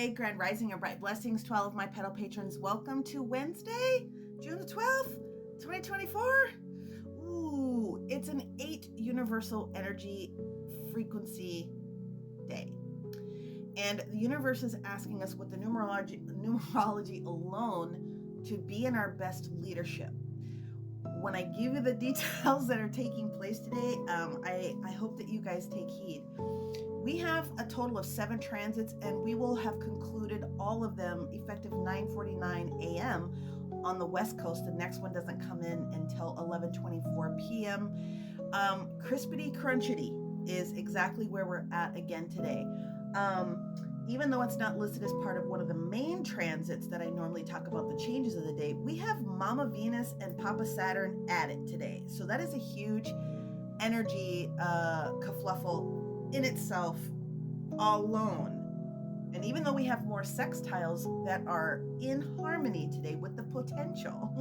day, grand rising and bright blessings to all of my pedal patrons. Welcome to Wednesday, June the 12th, 2024. Ooh, it's an 8 universal energy frequency day. And the universe is asking us with the numerology alone to be in our best leadership. When I give you the details that are taking place today, I hope that you guys take heed. We have a total of 7 transits, and we will have concluded all of them effective 9:49 a.m. on the West Coast. The next one doesn't come in until 11:24 p.m. Crispity crunchity is exactly where we're at again today. Even though it's not listed as part of one of the main transits that I normally talk about the changes of the day, we have Mama Venus and Papa Saturn at it today. So that is a huge energy kerfluffle in itself alone. And even though we have more sextiles that are in harmony today with the potential,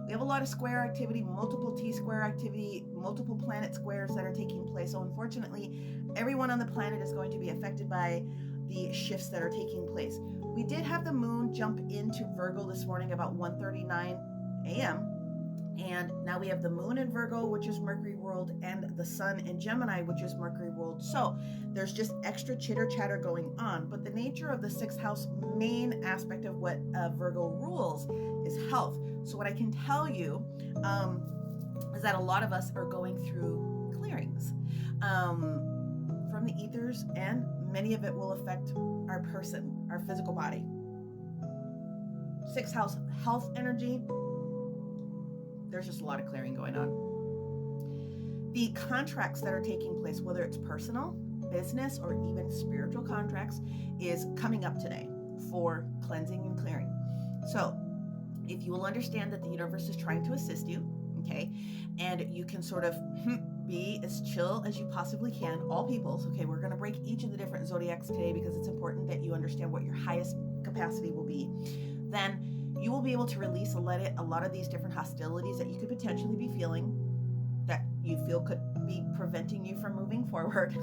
we have a lot of square activity, multiple T-square activity, multiple planet squares that are taking place. So unfortunately, everyone on the planet is going to be affected by the shifts that are taking place. We did have the moon jump into Virgo this morning about 1:39 a.m. And now we have the moon in Virgo, which is Mercury ruled, and the sun in Gemini, which is Mercury ruled. So there's just extra chitter chatter going on. But the nature of the 6th house main aspect of what Virgo rules is health. So what I can tell you is that a lot of us are going through clearings from the ethers, and many of it will affect our person, our physical body. 6th house health energy. There's just a lot of clearing going on. The contracts that are taking place, whether it's personal, business, or even spiritual contracts, is coming up today for cleansing and clearing. So if you will understand that the universe is trying to assist you, okay, and you can sort of be as chill as you possibly can, all peoples, okay, we're going to break each of the different zodiacs today because it's important that you understand what your highest capacity will be. Then you will be able to release a lot of these different hostilities that you could potentially be feeling, that you feel could be preventing you from moving forward,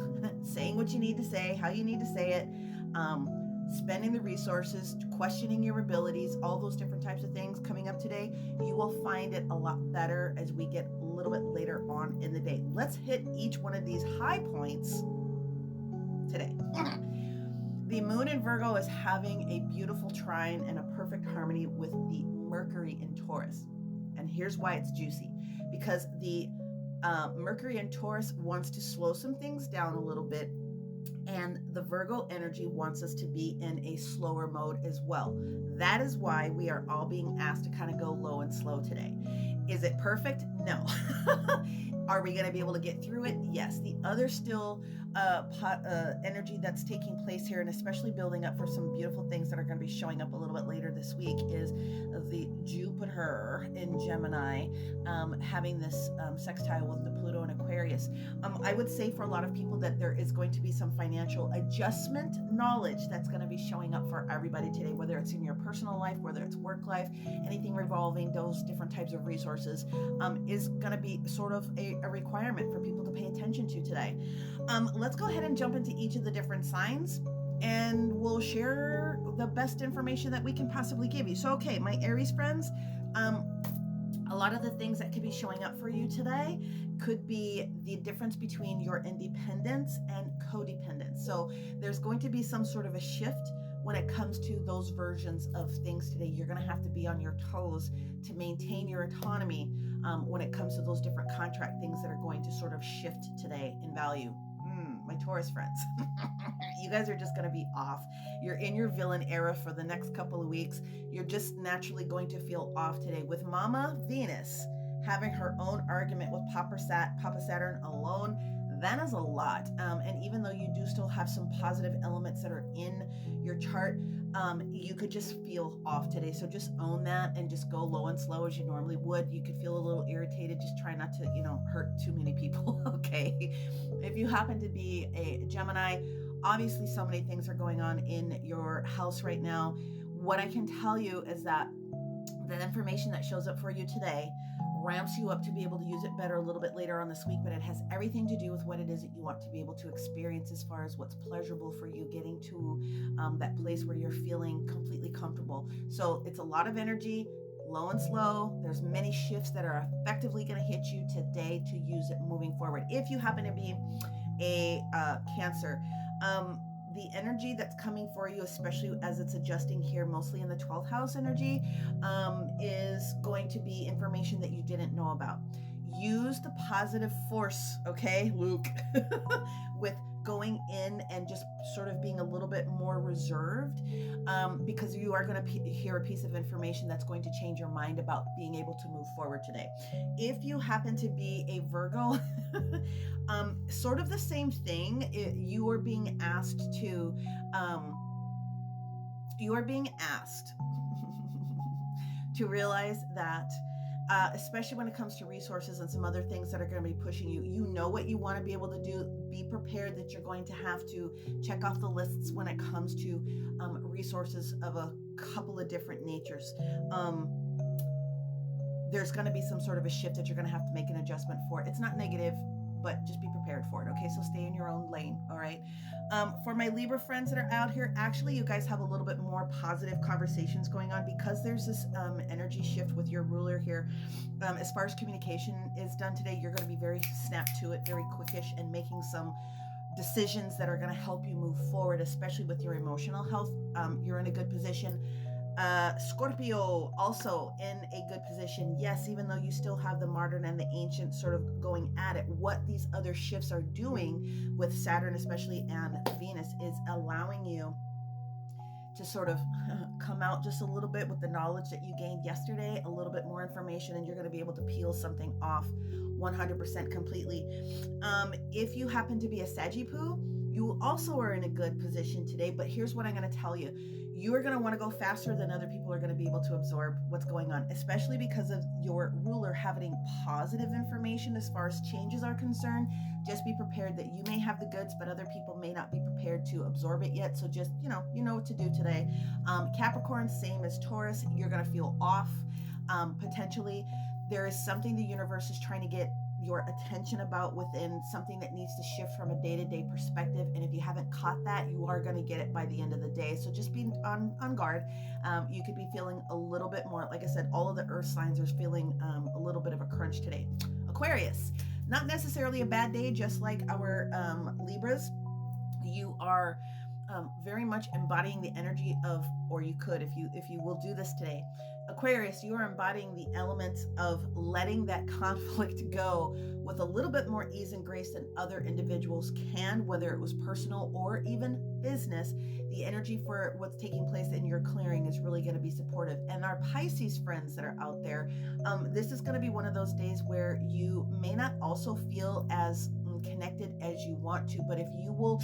saying what you need to say, how you need to say it, spending the resources, questioning your abilities, all those different types of things coming up today. You will find it a lot better as we get a little bit later on in the day. Let's hit each one of these high points today. The moon in Virgo is having a beautiful trine and a perfect harmony with the Mercury in Taurus. And here's why it's juicy. Because the Mercury in Taurus wants to slow some things down a little bit, and the Virgo energy wants us to be in a slower mode as well. That is why we are all being asked to kind of go low and slow today. Is it perfect? No. Are we going to be able to get through it? Yes. The other still energy that's taking place here, and especially building up for some beautiful things that are going to be showing up a little bit later this week, is the Jupiter in Gemini having this sextile with the Pluto in Aquarius. I would say for a lot of people that there is going to be some financial adjustment knowledge that's going to be showing up for everybody today, whether it's in your personal life, whether it's work life, anything revolving those different types of resources is going to be sort of a requirement for people to pay attention to today. Let's go ahead and jump into each of the different signs, and we'll share the best information that we can possibly give you. So, okay, my Aries friends, a lot of the things that could be showing up for you today could be the difference between your independence and codependence. So there's going to be some sort of a shift when it comes to those versions of things today. You're going to have to be on your toes to maintain your autonomy when it comes to those different contract things that are going to sort of shift today in value. My Taurus friends, you guys are just going to be off. You're in your villain era for the next couple of weeks. You're just naturally going to feel off today. With Mama Venus having her own argument with Papa Saturn alone, that is a lot. And even though you do still have some positive elements that are in your chart, you could just feel off today. So just own that and just go low and slow as you normally would. You could feel a little irritated. Just try not to, hurt too many people. Okay. If you happen to be a Gemini, obviously so many things are going on in your house right now. What I can tell you is that the information that shows up for you today ramps you up to be able to use it better a little bit later on this week, but it has everything to do with what it is that you want to be able to experience as far as what's pleasurable for you, getting to that place where you're feeling completely comfortable. So it's a lot of energy, low and slow. There's many shifts that are effectively going to hit you today to use it moving forward. If you happen to be a Cancer, the energy that's coming for you, especially as it's adjusting here, mostly in the 12th house energy, is going to be information that you didn't know about. Use the positive force, okay, Luke, with going in and just sort of being a little bit more reserved, because you are going to hear a piece of information that's going to change your mind about being able to move forward today. If you happen to be a Virgo, sort of the same thing. You are being asked to to realize that, especially when it comes to resources and some other things that are going to be pushing you, you know what you want to be able to do. Be prepared that you're going to have to check off the lists when it comes to resources of a couple of different natures. There's going to be some sort of a shift that you're going to have to make an adjustment for. It's not negative, but just be prepared for it, okay? So stay in your own lane, all right? For my Libra friends that are out here, actually, you guys have a little bit more positive conversations going on because there's this energy shift with your ruler here. As far as communication is done today, you're going to be very snap to it, very quickish, and making some decisions that are going to help you move forward, especially with your emotional health. You're in a good position. Scorpio, also in a good position. Yes, even though you still have the modern and the ancient sort of going at it, what these other shifts are doing with Saturn especially and Venus is allowing you to sort of come out just a little bit with the knowledge that you gained yesterday, a little bit more information, and you're going to be able to peel something off 100% completely. If you happen to be a Sagittarius, you also are in a good position today, but here's what I'm going to tell you. You are going to want to go faster than other people are going to be able to absorb what's going on, especially because of your ruler having positive information as far as changes are concerned. Just be prepared that you may have the goods, but other people may not be prepared to absorb it yet. So just, you know what to do today. Capricorn, same as Taurus, you're going to feel off. Potentially, there is something the universe is trying to get your attention about within something that needs to shift from a day-to-day perspective. And if you haven't caught that, you are going to get it by the end of the day. So just be on guard. You could be feeling a little bit more, like I said, all of the earth signs are feeling a little bit of a crunch today. Aquarius, not necessarily a bad day, just like our Libras. You are very much embodying the energy of, or you could, if you will do this today, Aquarius, you are embodying the elements of letting that conflict go with a little bit more ease and grace than other individuals can, whether it was personal or even business. The energy for what's taking place in your clearing is really going to be supportive. And our Pisces friends that are out there, this is going to be one of those days where you may not also feel as connected as you want to, but if you will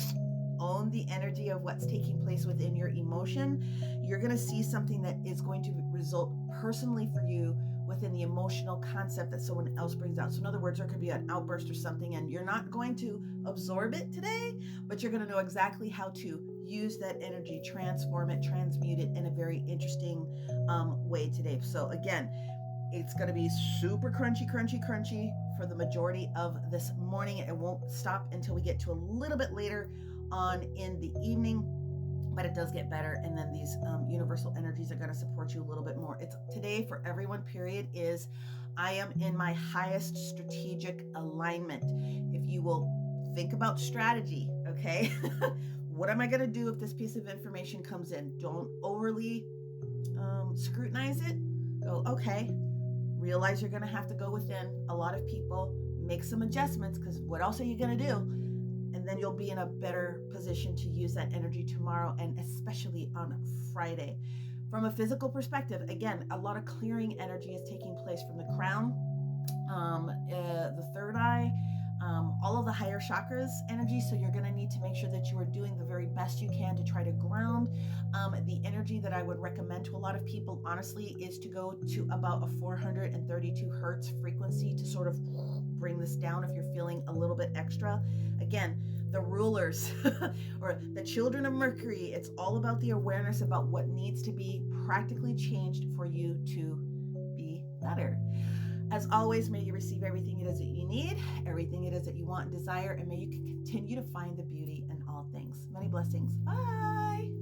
own the energy of what's taking place within your emotion, you're going to see something that is going to result personally for you within the emotional concept that someone else brings out. So in other words, there could be an outburst or something, and you're not going to absorb it today, but you're going to know exactly how to use that energy, transform it, transmute it in a very interesting way today. So again, it's going to be super crunchy for the majority of this morning. It won't stop until we get to a little bit later on in the evening, but it does get better. And then these universal energies are going to support you a little bit more. It's today for everyone, period, is I am in my highest strategic alignment. If you will think about strategy, okay? What am I going to do if this piece of information comes in? Don't overly scrutinize it. Go, okay, realize you're going to have to go within a lot of people, make some adjustments, because what else are you going to do? And then you'll be in a better position to use that energy tomorrow, and especially on Friday. From a physical perspective, again, a lot of clearing energy is taking place from the crown, the third eye, all of the higher chakras energy. So you're going to need to make sure that you are doing the very best you can to try to ground. The energy that I would recommend to a lot of people, honestly, is to go to about a 432 hertz frequency to sort of bring this down if you're feeling a little bit extra. Again, the rulers or the children of Mercury, it's all about the awareness about what needs to be practically changed for you to be better. As always, may you receive everything it is that you need, everything it is that you want and desire, and may you continue to find the beauty in all things. Many blessings. Bye.